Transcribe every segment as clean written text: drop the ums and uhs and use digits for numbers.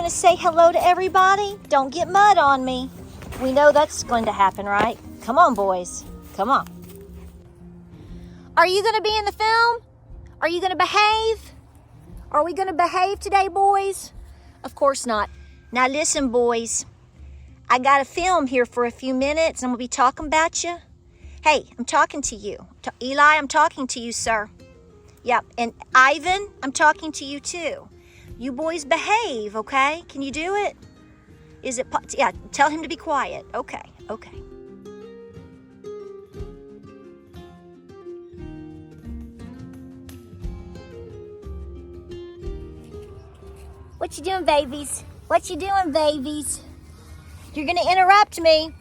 going to say hello to everybody? Don't get mud on me. We know that's going to happen, right? Come on, boys. Come on. Are you going to be in the film? Are you going to behave? Are we going to behave today, boys? Of course not. Now listen, boys. I got a film here for a few minutes. I'm going to be talking about you. Hey, I'm talking to you. Eli, I'm talking to you, sir. Yep, and Ivan, I'm talking to you too. You boys behave, okay? Can you do it? Is it, yeah, tell him to be quiet. Okay, okay. What you doing, babies? What you doing, babies? You're gonna interrupt me.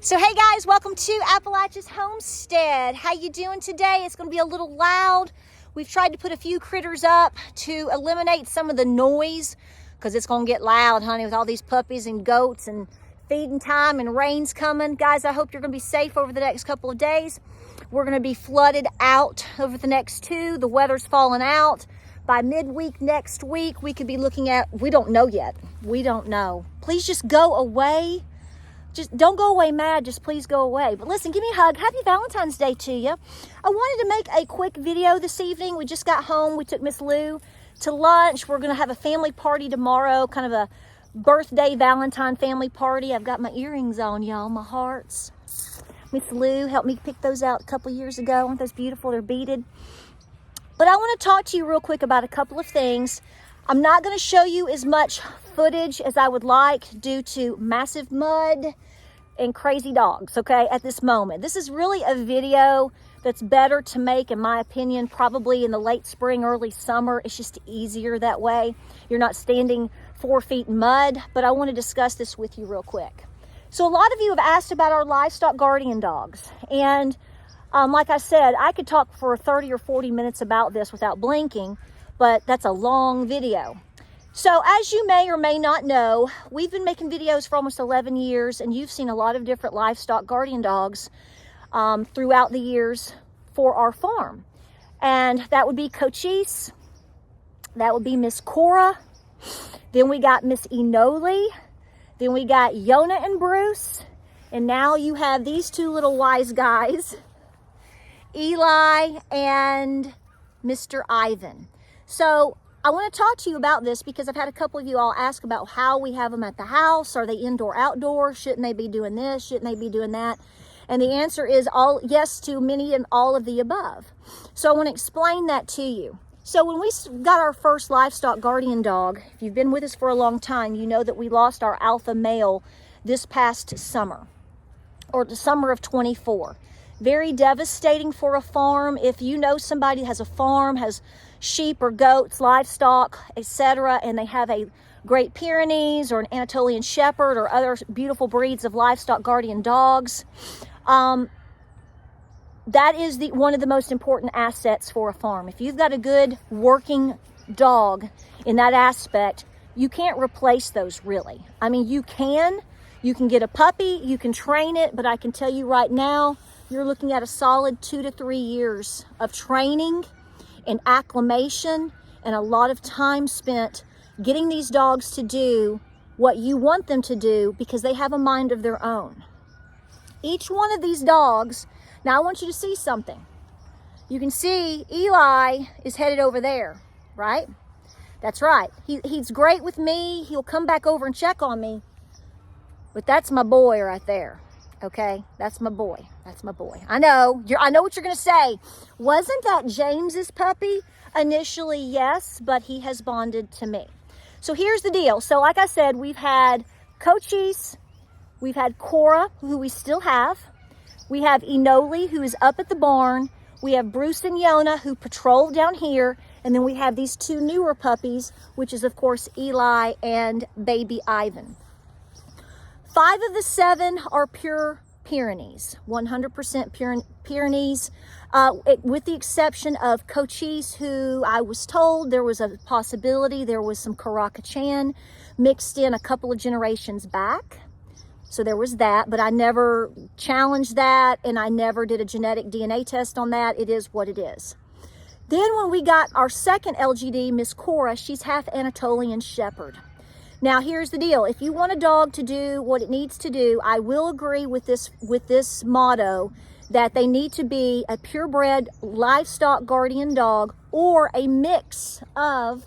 So hey guys, welcome to Appalachia's Homestead. How you doing today? It's gonna be a little loud. We've tried to put a few critters up to eliminate some of the noise because it's gonna get loud, honey, with all these puppies and goats and feeding time and rain's coming. Guys, I hope you're gonna be safe over the next couple of days. We're gonna be flooded out over the next 2. The weather's falling out. By midweek next week, we could be looking at, we don't know yet. We don't know. Please just go away. Just don't go away mad, just please go away. But listen, give me a hug. Happy Valentine's Day to you. I wanted to make a quick video this evening. We just got home. We took Miss Lou to lunch. We're going to have a family party tomorrow, kind of a birthday Valentine family party. I've got my earrings on, y'all, my hearts. Miss Lou helped me pick those out a couple years ago. Aren't those beautiful? They're beaded. But I want to talk to you real quick about a couple of things. I'm not going to show you as much footage as I would like due to massive mud and crazy dogs, okay, at this moment. This is really a video that's better to make, in my opinion, probably in the late spring, early summer. It's just easier that way. You're not standing 4 feet in mud, but I want to discuss this with you real quick. So a lot of you have asked about our livestock guardian dogs, and like I said, I could talk for 30 or 40 minutes about this without blinking, but that's a long video. So as you may or may not know, we've been making videos for almost 11 years, and you've seen a lot of different livestock guardian dogs throughout the years for our farm. And that would be Cochise, that would be Miss Cora, then we got Miss Enoli, then we got Yona and Bruce, and now you have these two little wise guys, Eli and Mr. Ivan. So I want to talk to you about this because I've had a couple of you all ask about how we have them at the house. Are they indoor, outdoor? Shouldn't they be doing this? Shouldn't they be doing that? And the answer is all yes to many and all of the above. So I want to explain that to you. So when we got our first livestock guardian dog, if you've been with us for a long time, you know that we lost our alpha male this past summer, or the summer of 24. Very devastating for a farm. If you know somebody that has a farm, has sheep or goats, livestock, etc., and they have a Great Pyrenees or an Anatolian Shepherd or other beautiful breeds of livestock guardian dogs, that is one of the most important assets for a farm. If you've got a good working dog in that aspect, you can't replace those really. I mean, you can get a puppy, you can train it, but I can tell you right now, you're looking at a solid 2 to 3 years of training and acclimation and a lot of time spent getting these dogs to do what you want them to do because they have a mind of their own. Each one of these dogs, now I want you to see something. You can see Eli is headed over there, right? That's right. He's great with me. He'll come back over and check on me, but that's my boy right there. Okay, that's my boy. That's my boy. I know what you're going to say. Wasn't that James's puppy? Initially, yes, but he has bonded to me. So here's the deal. So like I said, we've had Cochise, we've had Cora, who we still have. We have Enoli, who is up at the barn. We have Bruce and Yona, who patrol down here. And then we have these 2 newer puppies, which is, of course, Eli and baby Ivan. 5 of the 7 are pure Pyrenees, 100% Pyrenees, with the exception of Cochise, who I was told there was a possibility there was some Caracachan mixed in a couple of generations back. So there was that, but I never challenged that, and I never did a genetic DNA test on that. It is what it is. Then when we got our second LGD, Miss Cora, she's half Anatolian Shepherd. Now, here's the deal. If you want a dog to do what it needs to do, I will agree with this motto that they need to be a purebred livestock guardian dog or a mix of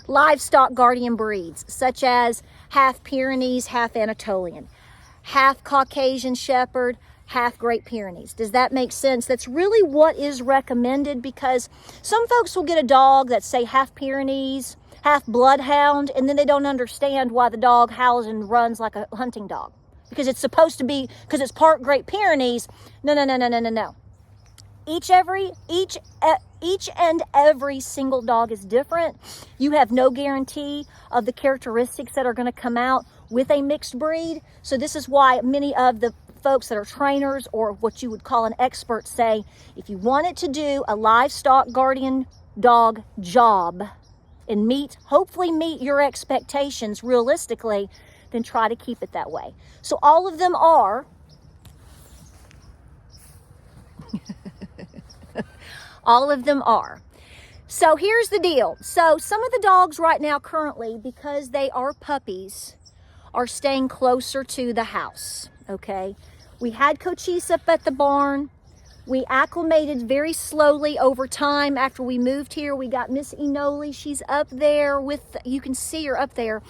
livestock guardian breeds, such as half Pyrenees, half Anatolian, half Caucasian Shepherd, half Great Pyrenees. Does that make sense? That's really what is recommended, because some folks will get a dog that's, say, half Pyrenees, half Bloodhound, and then they don't understand why the dog howls and runs like a hunting dog. Because it's supposed to be, because it's part Great Pyrenees. No, no, no, no, no, no, no. Each and every single dog is different. You have no guarantee of the characteristics that are going to come out with a mixed breed. So this is why many of the folks that are trainers or what you would call an expert say, if you wanted to do a livestock guardian dog job and hopefully meet your expectations realistically, then try to keep it that way. So all of them are all of them are. So here's the deal. So some of the dogs right now currently, because they are puppies, are staying closer to the house, okay? We had Cochise up at the barn. We acclimated very slowly over time after we moved here. We got Miss Enoli. She's up there with, you can see her up there.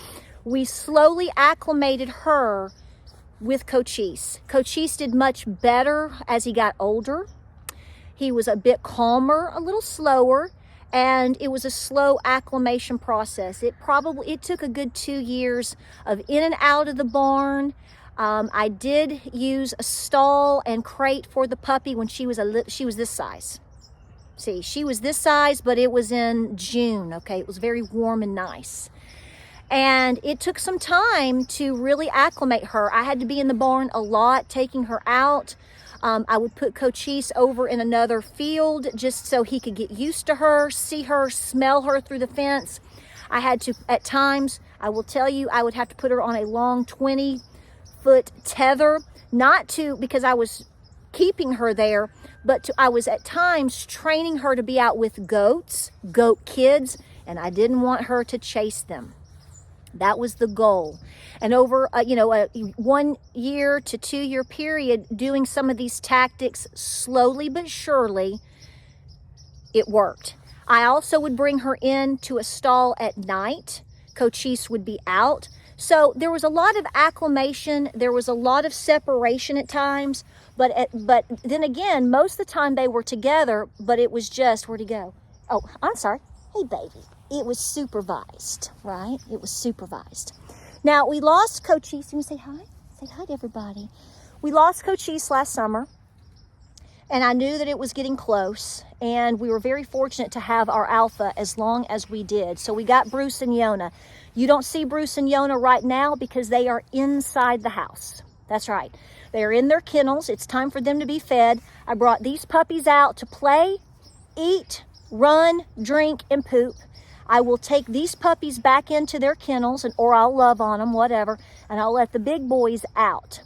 We slowly acclimated her with Cochise. Cochise did much better as he got older. He was a bit calmer, a little slower, and it was a slow acclimation process. It took a good 2 years of in and out of the barn. I did use a stall and crate for the puppy when she was this size. See, she was this size, but it was in June, okay? It was very warm and nice. And it took some time to really acclimate her. I had to be in the barn a lot, taking her out. I would put Cochise over in another field just so he could get used to her, see her, smell her through the fence. I had to, at times, I will tell you, I would have to put her on a long 20-foot tether, because I was keeping her there, but I was at times training her to be out with goat kids, and I didn't want her to chase them. That was the goal. And over a 1 year to 2 year period, doing some of these tactics slowly but surely, it worked. I also would bring her in to a stall at night. Cochise would be out. So there was a lot of acclimation. There was a lot of separation at times. But then again, most of the time they were together, but it was just, where'd he go? Oh, I'm sorry. Hey, baby. It was supervised, right? It was supervised. Now, we lost Cochise. Can you say hi? Say hi to everybody. We lost Cochise last summer, and I knew that it was getting close, and we were very fortunate to have our alpha as long as we did. So we got Bruce and Yona. You don't see Bruce and Yona right now because they are inside the house. That's right. They are in their kennels. It's time for them to be fed. I brought these puppies out to play, eat, run, drink, and poop. I will take these puppies back into their kennels, or I'll love on them, whatever, and I'll let the big boys out.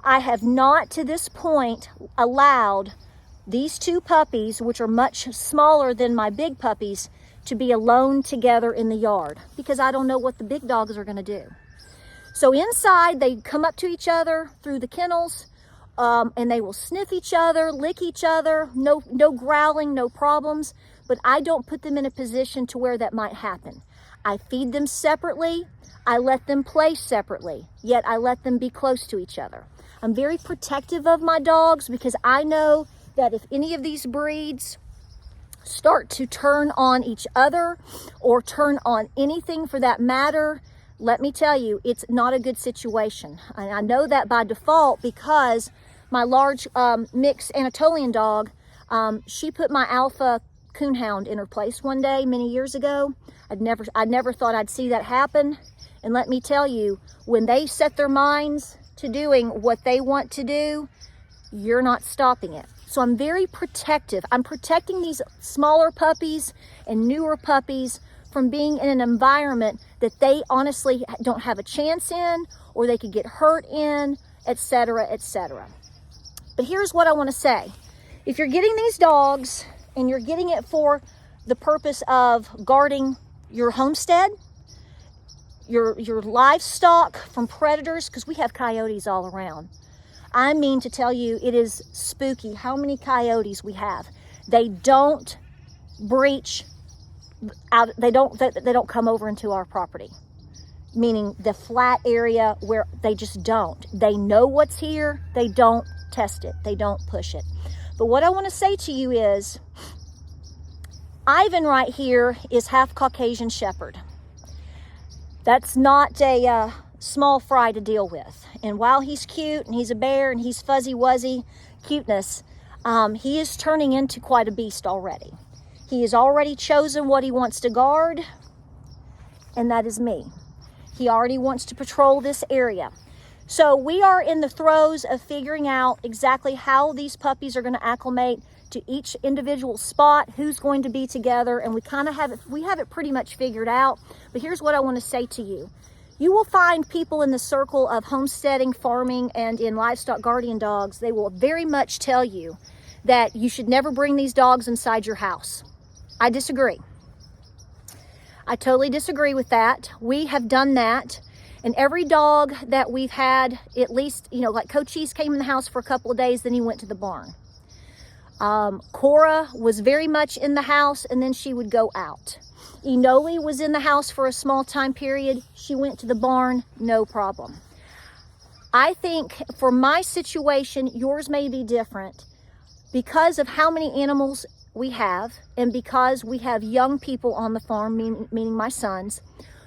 I have not, to this point, allowed these two puppies, which are much smaller than my big puppies, to be alone together in the yard, because I don't know what the big dogs are going to do. So inside, they come up to each other through the kennels, and they will sniff each other, lick each other, no growling, no problems. But I don't put them in a position to where that might happen. I feed them separately. I let them play separately, yet I let them be close to each other. I'm very protective of my dogs because I know that if any of these breeds start to turn on each other or turn on anything for that matter, let me tell you, it's not a good situation. And I know that by default because my large mixed Anatolian dog, she put my alpha coonhound in her place one day many years ago. I never thought I'd see that happen. And let me tell you, when they set their minds to doing what they want to do, you're not stopping it. So I'm very protective. I'm protecting these smaller puppies and newer puppies from being in an environment that they honestly don't have a chance in, or they could get hurt in, etc., etc. But here's what I want to say. If you're getting these dogs and you're getting it for the purpose of guarding your homestead, your livestock from predators, because we have coyotes all around. I mean to tell you, it is spooky how many coyotes we have. They don't breach out, they don't come over into our property, meaning the flat area where they just don't. They know what's here, they don't test it, they don't push it. But what I want to say to you is, Ivan right here is half Caucasian Shepherd. That's not a small fry to deal with. And while he's cute and he's a bear and he's fuzzy wuzzy cuteness, he is turning into quite a beast already. He has already chosen what he wants to guard, and that is me. He already wants to patrol this area. So we are in the throes of figuring out exactly how these puppies are going to acclimate to each individual spot, who's going to be together, and we have it pretty much figured out. But here's what I want to say to you. You will find people in the circle of homesteading, farming, and in livestock guardian dogs, they will very much tell you that you should never bring these dogs inside your house. I disagree. I totally disagree with that. We have done that. And every dog that we've had, at least, like Cochise came in the house for a couple of days, then he went to the barn. Cora was very much in the house, and then she would go out. Enoli was in the house for a small time period. She went to the barn, no problem. I think for my situation, yours may be different because of how many animals we have, and because we have young people on the farm, meaning my sons.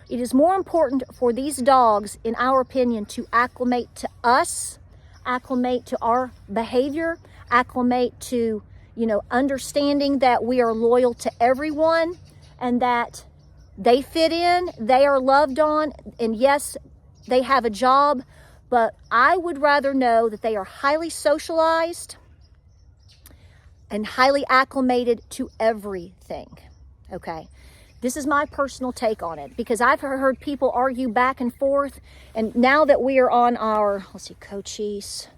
It is more important for these dogs, in our opinion, to acclimate to us, acclimate to our behavior, acclimate to, understanding that we are loyal to everyone and that they fit in, they are loved on, and yes, they have a job, but I would rather know that they are highly socialized and highly acclimated to everything, okay? This is my personal take on it, because I've heard people argue back and forth, and now that we are on our, Cochise,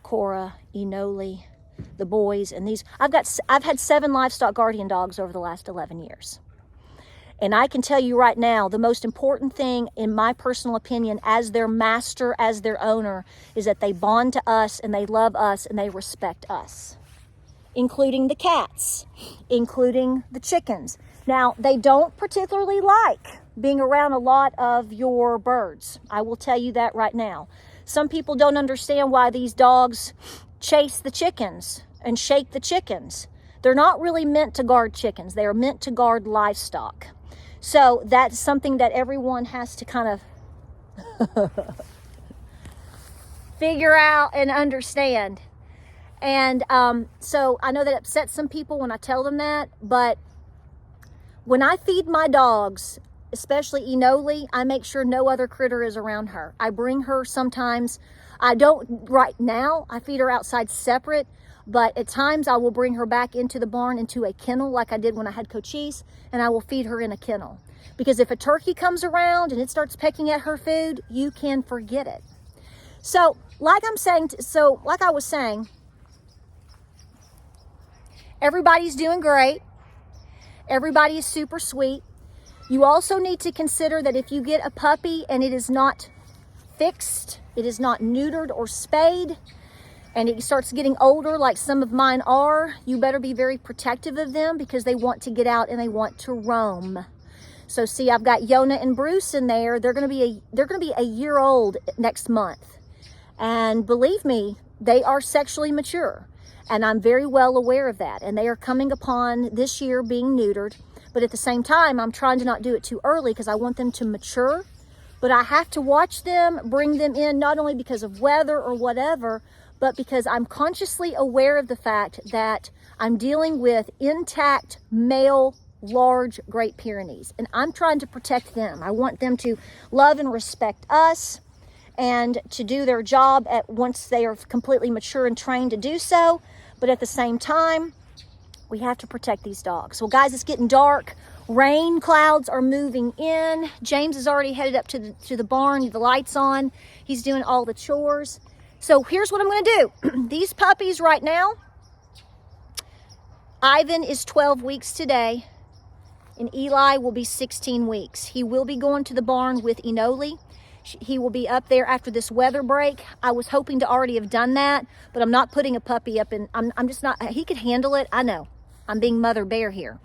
Cora, Enoli, the boys, and these, I've had 7 livestock guardian dogs over the last 11 years. And I can tell you right now, the most important thing, in my personal opinion, as their master, as their owner, is that they bond to us, and they love us, and they respect us. Including the cats, including the chickens. Now, they don't particularly like being around a lot of your birds. I will tell you that right now. Some people don't understand why these dogs chase the chickens and shake the chickens. They're not really meant to guard chickens. They are meant to guard livestock. So that's something that everyone has to kind of figure out and understand. And so I know that upsets some people when I tell them that, but when I feed my dogs, especially Enoli, I make sure no other critter is around her. I bring her sometimes. I don't right now. I feed her outside separate, but at times I will bring her back into the barn, into a kennel like I did when I had Cochise, and I will feed her in a kennel. Because if a turkey comes around and it starts pecking at her food, you can forget it. So like I was saying, everybody's doing great. Everybody is super sweet. You also need to consider that if you get a puppy and it is not fixed, it is not neutered or spayed, and it starts getting older like some of mine are, you better be very protective of them, because they want to get out and they want to roam. So see, I've got Yona and Bruce in there. They're gonna be a year old next month. And believe me, they are sexually mature. And I'm very well aware of that. And they are coming upon this year being neutered. But at the same time, I'm trying to not do it too early, because I want them to mature. But I have to watch them, bring them in, not only because of weather or whatever, but because I'm consciously aware of the fact that I'm dealing with intact male large Great Pyrenees. And I'm trying to protect them. I want them to love and respect us, and to do their job once they are completely mature and trained to do so. But at the same time, we have to protect these dogs. Well, guys, it's getting dark. Rain clouds are moving in. James is already headed up to the barn. The light's on. He's doing all the chores. So here's what I'm going to do. These puppies right now, Ivan is 12 weeks today. and Eli will be 16 weeks. He will be going to the barn with Enoli. He will be up there after this weather break. I was hoping to already have done that, but I'm not putting a puppy up in, I'm just not, he could handle it. I know, I'm being mother bear here.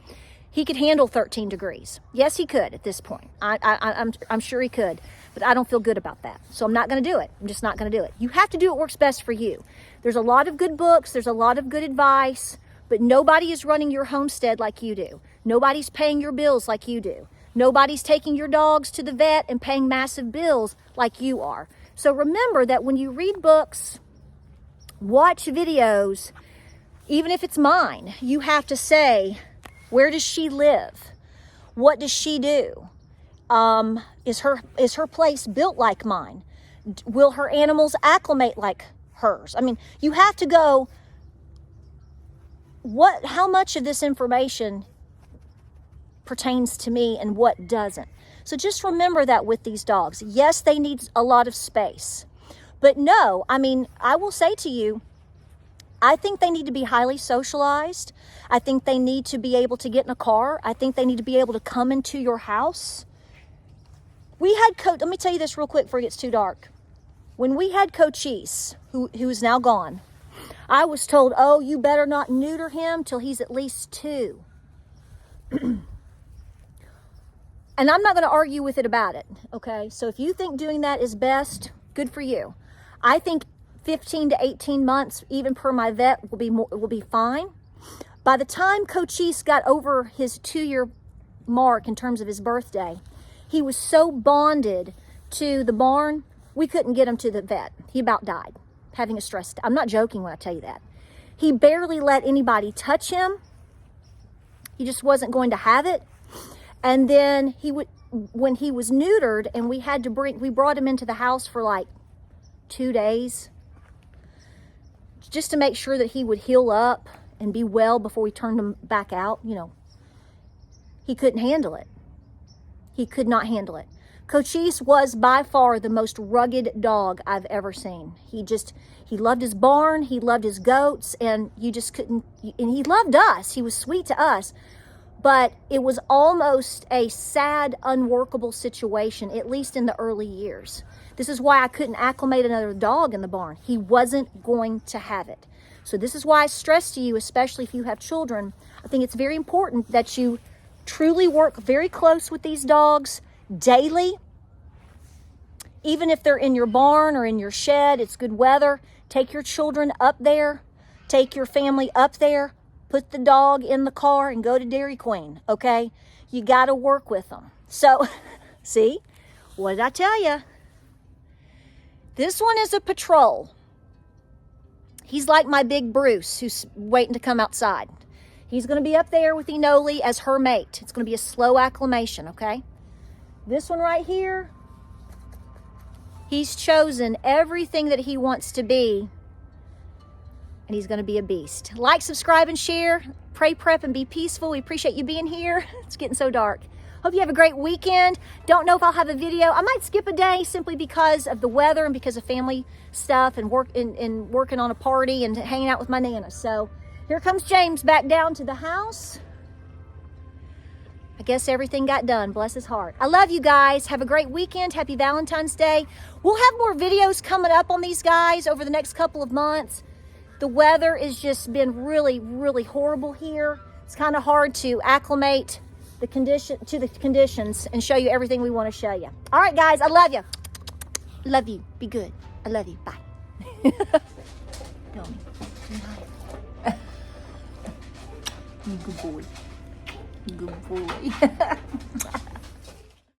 He could handle 13 degrees. Yes, he could at this point. I'm sure he could, but I don't feel good about that. So I'm not gonna do it. I'm just not gonna do it. You have to do what works best for you. There's a lot of good books, there's a lot of good advice, but nobody is running your homestead like you do. Nobody's paying your bills like you do. Nobody's taking your dogs to the vet and paying massive bills like you are. So remember that when you read books, watch videos, even if it's mine, you have to say, where does she live? What does she do? Is her place built like mine? Will her animals acclimate like hers? I mean, you have to go, how much of this information pertains to me and what doesn't. So just remember that with these dogs. Yes, they need a lot of space, but no, I mean, I will say to you, I think they need to be highly socialized. I think they need to be able to get in a car. I think they need to be able to come into your house. We had let me tell you this real quick before it gets too dark. When we had Cochise, who is now gone, I was told, oh, you better not neuter him till he's at least 2. And I'm not going to argue with it about it, okay? So if you think doing that is best, good for you. I think 15 to 18 months, even per my vet, will be fine. By the time Cochise got over his 2-year mark in terms of his birthday, he was so bonded to the barn, we couldn't get him to the vet. He about died, having a stress. I'm not joking when I tell you that. He barely let anybody touch him. He just wasn't going to have it. And then when he was neutered and we brought him into the house for like 2 days just to make sure that he would heal up and be well before we turned him back out, you know, he couldn't handle it. He could not handle it. Cochise was by far the most rugged dog I've ever seen. He loved his barn, he loved his goats, and you just couldn't, and he loved us. He was sweet to us. But it was almost a sad, unworkable situation, at least in the early years. This is why I couldn't acclimate another dog in the barn. He wasn't going to have it. So this is why I stress to you, especially if you have children, I think it's very important that you truly work very close with these dogs daily. Even if they're in your barn or in your shed, it's good weather. Take your children up there. Take your family up there. Put the dog in the car and go to Dairy Queen, okay? You got to work with them. So, see? What did I tell you? This one is a patrol. He's like my big Bruce who's waiting to come outside. He's going to be up there with Enoli as her mate. It's going to be a slow acclimation, okay? This one right here, he's chosen everything that he wants to be, and he's going to be a beast. Like, subscribe, and share. Pray, prep, and be peaceful. We appreciate you being here. It's getting so dark. Hope you have a great weekend. Don't know if I'll have a video. I might skip a day simply because of the weather and because of family stuff and working on a party and hanging out with my Nana. So here comes James back down to the house. I guess everything got done. Bless his heart. I love you guys. Have a great weekend. Happy Valentine's Day. We'll have more videos coming up on these guys over the next couple of months. The weather has just been really, really horrible here. It's kind of hard to acclimate the conditions and show you everything we want to show you. All right, guys, I love you. Love you. Be good. I love you. Bye. Tell me. You good boy. Good boy.